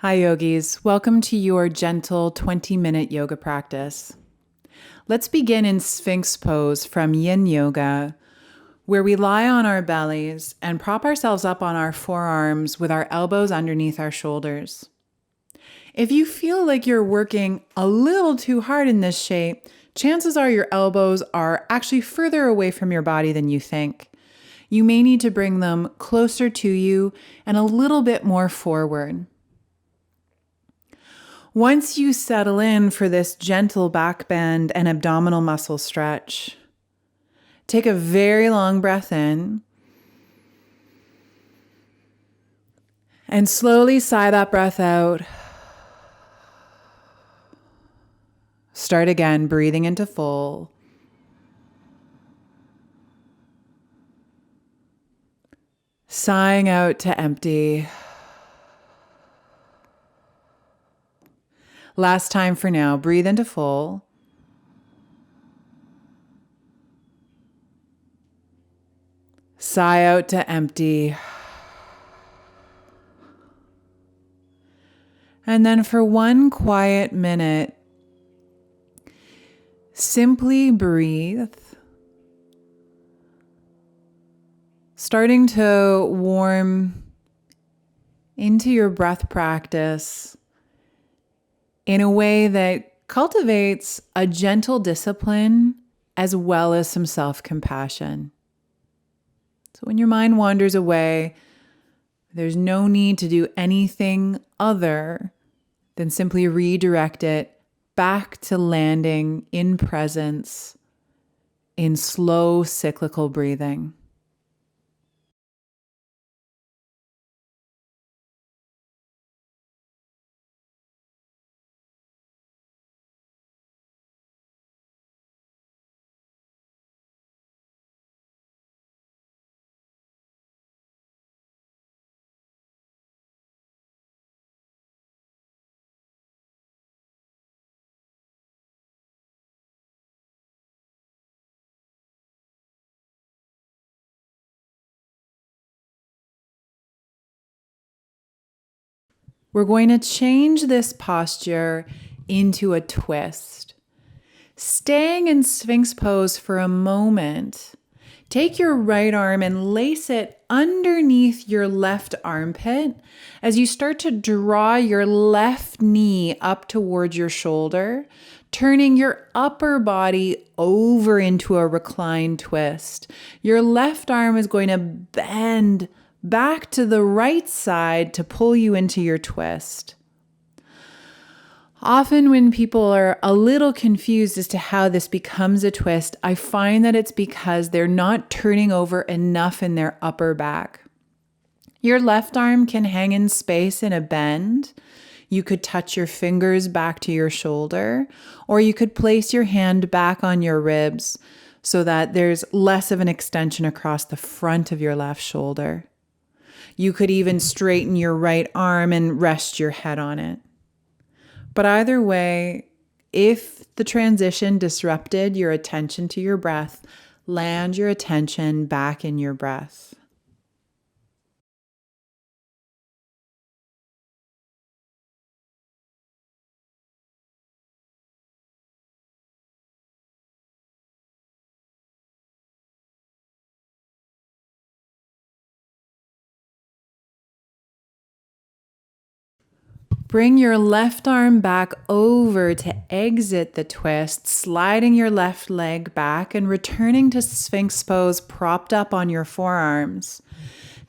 Hi, yogis. Welcome to your gentle 20-minute yoga practice. Let's begin in Sphinx pose from Yin Yoga, where we lie on our bellies and prop ourselves up on our forearms with our elbows underneath our shoulders. If you feel like you're working a little too hard in this shape, chances are your elbows are actually further away from your body than you think. You may need to bring them closer to you and a little bit more forward. Once you settle in for this gentle back bend and abdominal muscle stretch, take a very long breath in and slowly sigh that breath out. Start again, breathing into full. Sighing out to empty. Last time for now, breathe into full. Sigh out to empty. And then for one quiet minute, simply breathe. Starting to warm into your breath practice in a way that cultivates a gentle discipline as well as some self-compassion. So when your mind wanders away, there's no need to do anything other than simply redirect it back to landing in presence in slow cyclical breathing. We're going to change this posture into a twist. Staying in Sphinx pose for a moment, take your right arm and lace it underneath your left armpit as you start to draw your left knee up towards your shoulder, turning your upper body over into a reclined twist. Your left arm is going to bend back to the right side to pull you into your twist. Often when people are a little confused as to how this becomes a twist, I find that it's because they're not turning over enough in their upper back. Your left arm can hang in space in a bend. You could touch your fingers back to your shoulder, or you could place your hand back on your ribs so that there's less of an extension across the front of your left shoulder. You could even straighten your right arm and rest your head on it. But either way, if the transition disrupted your attention to your breath, land your attention back in your breath. Bring your left arm back over to exit the twist, sliding your left leg back and returning to Sphinx pose propped up on your forearms.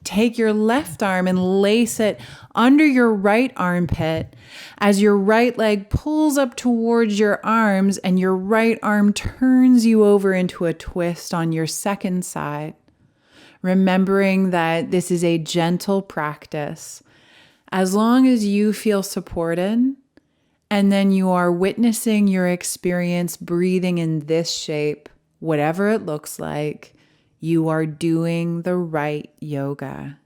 Take your left arm and lace it under your right armpit as your right leg pulls up towards your arms and your right arm turns you over into a twist on your second side. Remembering that this is a gentle practice. As long as you feel supported, and then you are witnessing your experience breathing in this shape, whatever it looks like, you are doing the right yoga.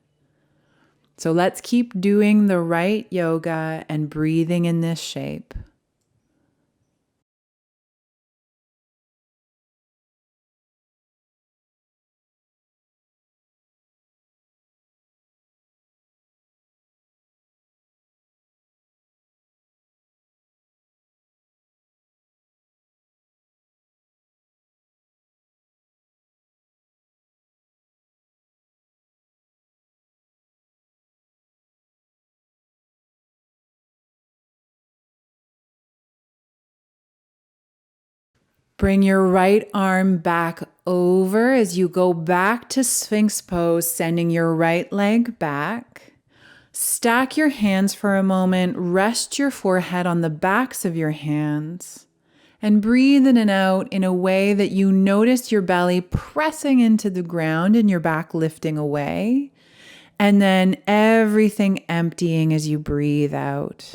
So let's keep doing the right yoga and breathing in this shape. Bring your right arm back over as you go back to Sphinx pose, sending your right leg back. Stack your hands for a moment, rest your forehead on the backs of your hands, and breathe in and out in a way that you notice your belly pressing into the ground and your back lifting away, and then everything emptying as you breathe out.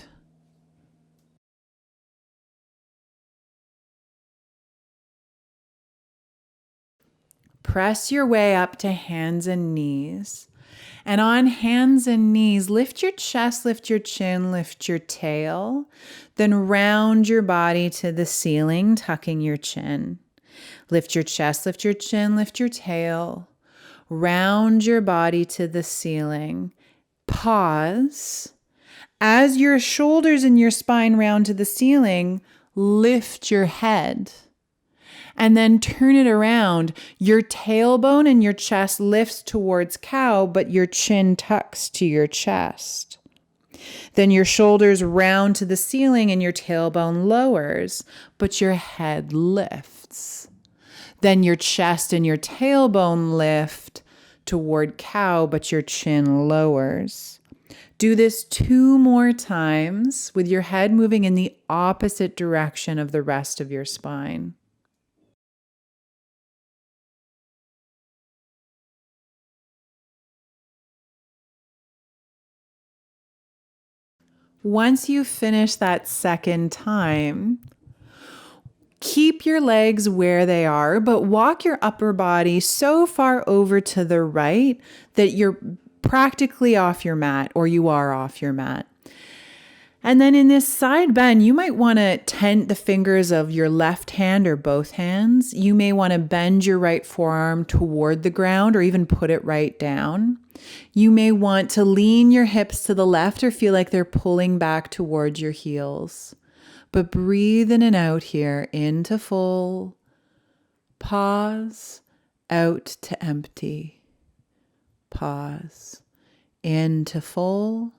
Press your way up to hands and knees. And on hands and knees, lift your chest, lift your chin, lift your tail. Then round your body to the ceiling, tucking your chin. Lift your chest, lift your chin, lift your tail. Round your body to the ceiling. Pause. As your shoulders and your spine round to the ceiling, lift your head. And then turn it around. Your tailbone and your chest lifts towards cow, but your chin tucks to your chest. Then your shoulders round to the ceiling and your tailbone lowers, but your head lifts. Then your chest and your tailbone lift toward cow, but your chin lowers. Do this 2 more times with your head moving in the opposite direction of the rest of your spine. Once you finish that second time, keep your legs where they are, but walk your upper body so far over to the right that you're practically off your mat, or you are off your mat. And then in this side bend, you might want to tent the fingers of your left hand or both hands. You may want to bend your right forearm toward the ground or even put it right down. You may want to lean your hips to the left or feel like they're pulling back towards your heels. But breathe in and out here, into full, pause, out to empty, pause, into full,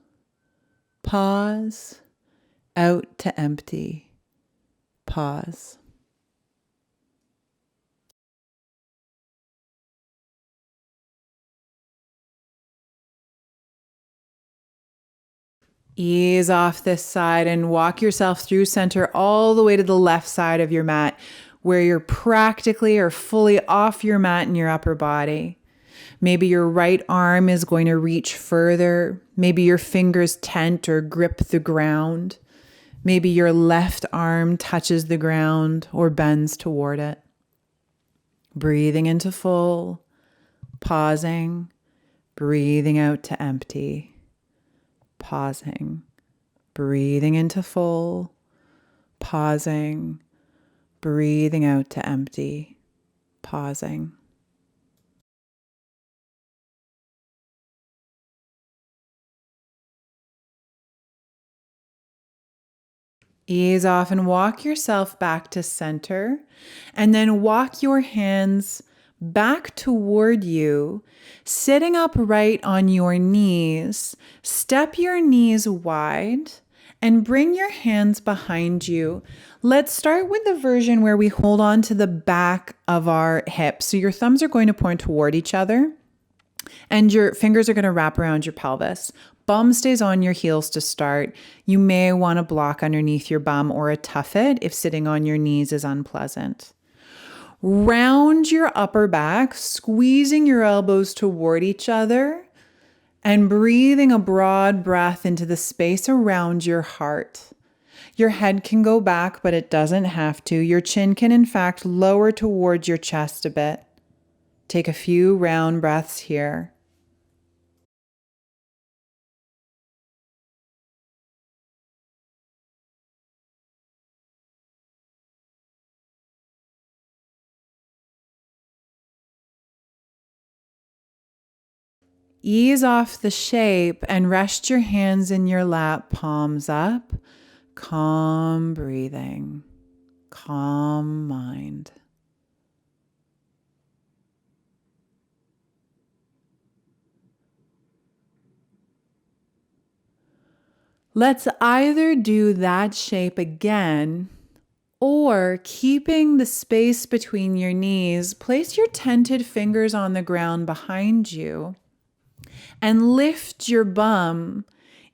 pause, out to empty, pause. Ease off this side and walk yourself through center all the way to the left side of your mat, where you're practically or fully off your mat in your upper body. Maybe your right arm is going to reach further. Maybe your fingers tent or grip the ground. Maybe your left arm touches the ground or bends toward it. Breathing into full, pausing, breathing out to empty. Pausing, breathing into full, pausing, breathing out to empty, pausing. Ease off and walk yourself back to center, and then walk your hands back toward you, sitting upright on your knees. Step your knees wide and bring your hands behind you. Let's start with the version where we hold on to the back of our hips. So your thumbs are going to point toward each other and your fingers are going to wrap around your pelvis. Bum stays on your heels to start. You may want to block underneath your bum or a tuffet if sitting on your knees is unpleasant. Round your upper back, squeezing your elbows toward each other and breathing a broad breath into the space around your heart. Your head can go back, but it doesn't have to. Your chin can, in fact, lower towards your chest a bit. Take a few round breaths here. Ease off the shape and rest your hands in your lap, palms up. Calm breathing, calm mind. Let's either do that shape again Or keeping the space between your knees, place your tented fingers on the ground behind you and lift your bum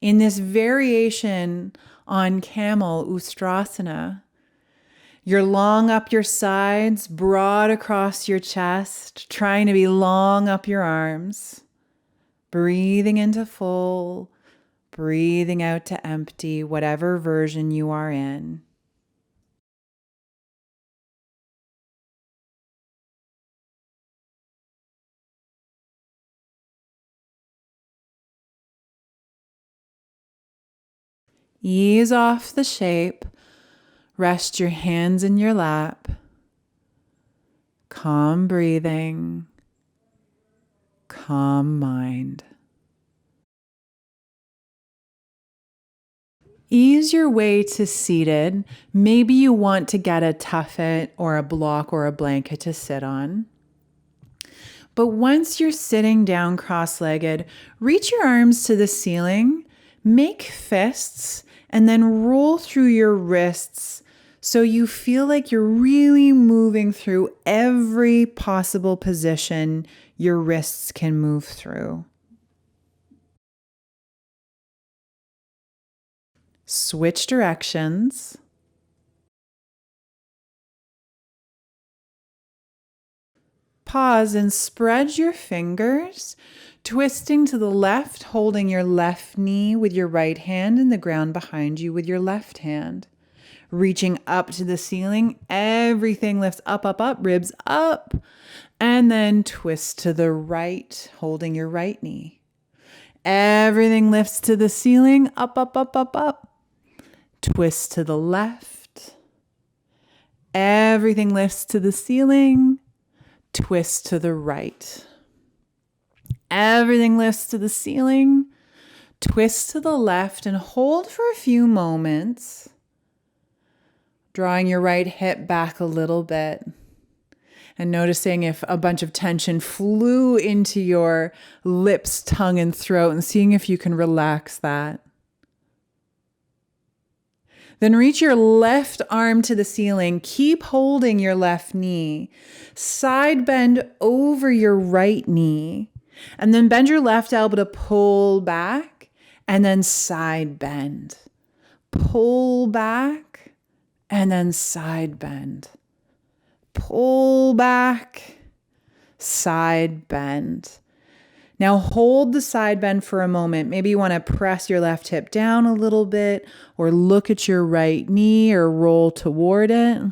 in this variation on camel Ustrasana. You're long up your sides, broad across your chest, trying to be long up your arms. Breathing into full, breathing out to empty, whatever version you are in. Ease off the shape. Rest your hands in your lap. Calm breathing. Calm mind. Ease your way to seated. Maybe you want to get a tuffet or a block or a blanket to sit on. But once you're sitting down cross-legged, reach your arms to the ceiling, make fists, and then roll through your wrists so you feel like you're really moving through every possible position your wrists can move through. Switch directions. Pause and spread your fingers, twisting to the left, holding your left knee with your right hand and the ground behind you with your left hand. Reaching up to the ceiling, everything lifts up, up, up, ribs up, and then twist to the right, holding your right knee. Everything lifts to the ceiling, up, up, up, up, up. Twist to the left. Everything lifts to the ceiling. Twist to the right. Everything lifts to the ceiling. Twist to the left and hold for a few moments. Drawing your right hip back a little bit. And noticing if a bunch of tension flew into your lips, tongue, and throat, and seeing if you can relax that. Then reach your left arm to the ceiling. Keep holding your left knee. Side bend over your right knee. And then bend your left elbow to pull back. And then side bend. Pull back. And then side bend. Pull back. Side bend. Now hold the side bend for a moment. Maybe you want to press your left hip down a little bit or look at your right knee or roll toward it.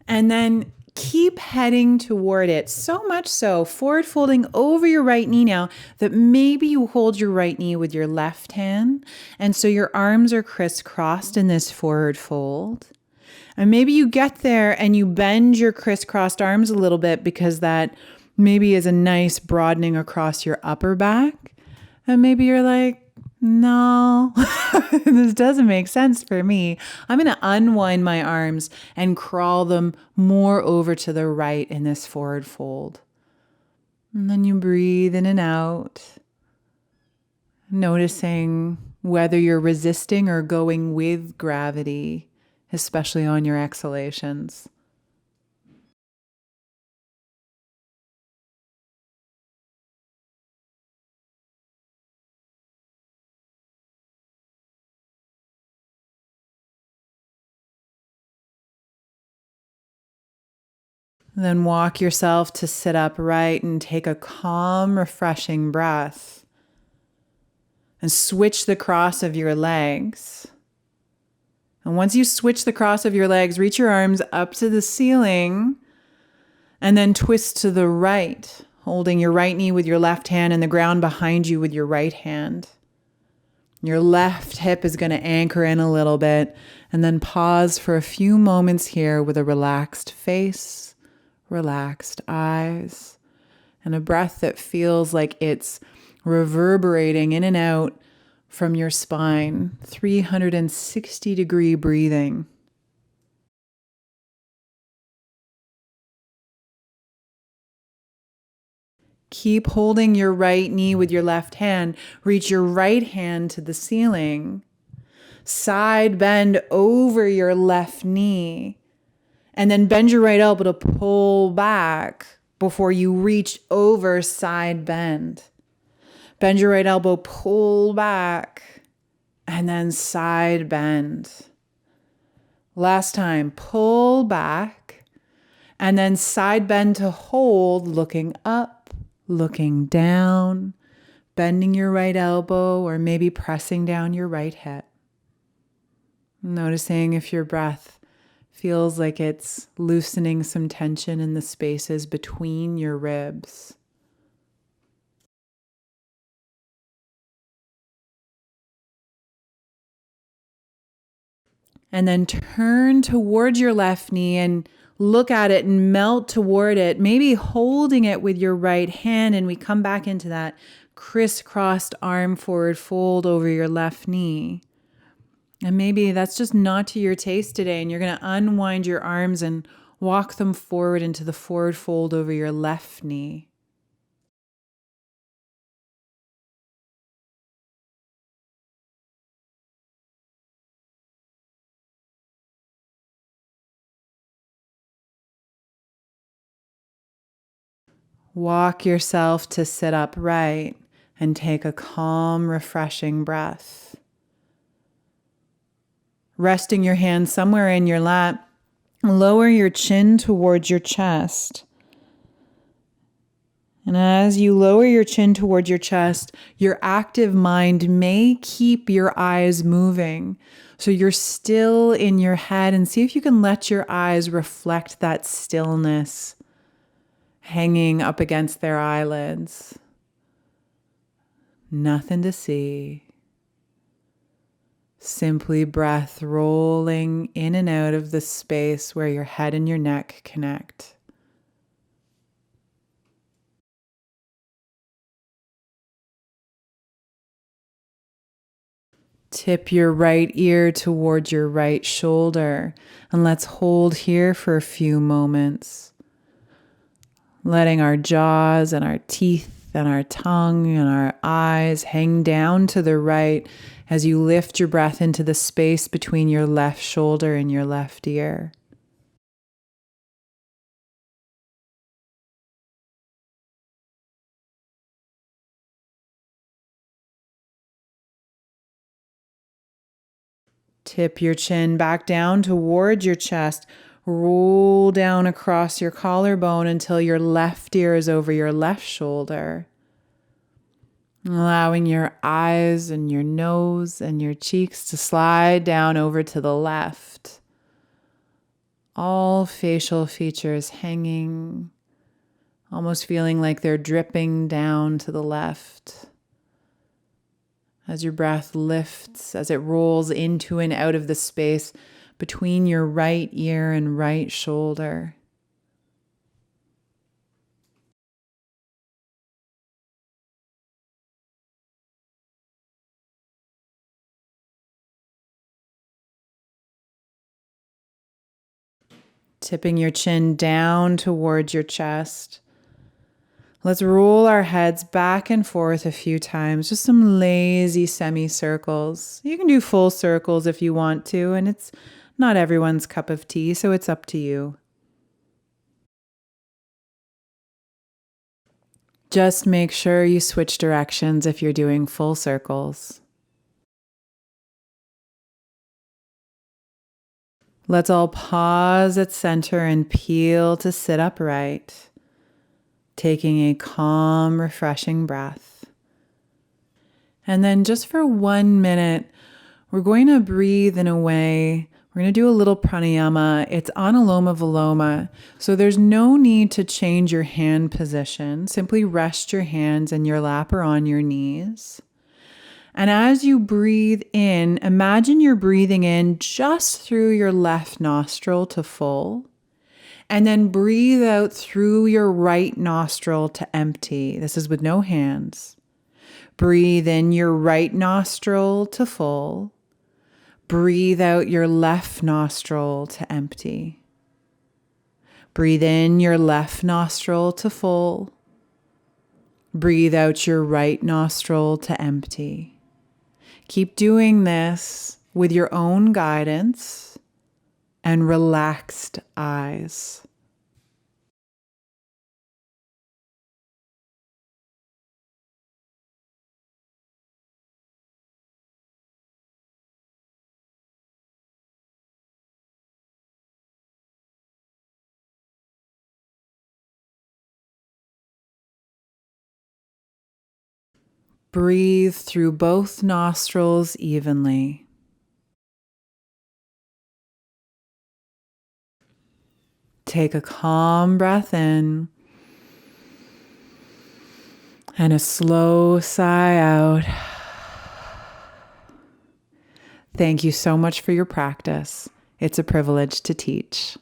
And then keep heading toward it. So much so, forward folding over your right knee now that maybe you hold your right knee with your left hand. And so your arms are crisscrossed in this forward fold. And maybe you get there and you bend your crisscrossed arms a little bit because that maybe is a nice broadening across your upper back. And maybe you're like, no, this doesn't make sense for me. I'm going to unwind my arms and crawl them more over to the right in this forward fold. And then you breathe in and out, noticing whether you're resisting or going with gravity, especially on your exhalations. Then walk yourself to sit upright and take a calm, refreshing breath. And switch the cross of your legs. And once you switch the cross of your legs, reach your arms up to the ceiling and then twist to the right, holding your right knee with your left hand and the ground behind you with your right hand. Your left hip is going to anchor in a little bit and then pause for a few moments here with a relaxed face, relaxed eyes, and a breath that feels like it's reverberating in and out from your spine, 360-degree breathing. Keep holding your right knee with your left hand. Reach your right hand to the ceiling. Side bend over your left knee. And then bend your right elbow to pull back before you reach over, side bend. Bend your right elbow, pull back, and then side bend. Last time, pull back, and then side bend to hold, looking up, looking down, bending your right elbow, or maybe pressing down your right hip. Noticing if your breath feels like it's loosening some tension in the spaces between your ribs. And then turn towards your left knee and look at it and melt toward it, maybe holding it with your right hand. And we come back into that crisscrossed arm forward fold over your left knee. And maybe that's just not to your taste today. And you're going to unwind your arms and walk them forward into the forward fold over your left knee. Walk yourself to sit upright and take a calm, refreshing breath. Resting your hand somewhere in your lap, lower your chin towards your chest. And as you lower your chin towards your chest, your active mind may keep your eyes moving. So you're still in your head, and see if you can let your eyes reflect that stillness hanging up against their eyelids. Nothing to see. Simply breath rolling in and out of the space where your head and your neck connect. Tip your right ear towards your right shoulder, and let's hold here for a few moments. Letting our jaws and our teeth and our tongue and our eyes hang down to the right as you lift your breath into the space between your left shoulder and your left ear. Tip your chin back down towards your chest. Roll down across your collarbone until your left ear is over your left shoulder. Allowing your eyes and your nose and your cheeks to slide down over to the left. All facial features hanging, almost feeling like they're dripping down to the left. As your breath lifts, as it rolls into and out of the space between your right ear and right shoulder. Tipping your chin down towards your chest. Let's roll our heads back and forth a few times, just some lazy semicircles. You can do full circles if you want to, and it's not everyone's cup of tea, so it's up to you. Just make sure you switch directions if you're doing full circles. Let's all pause at center and peel to sit upright, taking a calm, refreshing breath. And then just for 1 minute, we're going to breathe in a way. We're going to do a little pranayama. It's Anuloma Viloma. So there's no need to change your hand position. Simply rest your hands in your lap or on your knees. And as you breathe in, imagine you're breathing in just through your left nostril to full. And then breathe out through your right nostril to empty. This is with no hands. Breathe in your right nostril to full. Breathe out your left nostril to empty. Breathe in your left nostril to full. Breathe out your right nostril to empty. Keep doing this with your own guidance and relaxed eyes. Breathe through both nostrils evenly. Take a calm breath in and a slow sigh out. Thank you so much for your practice. It's a privilege to teach.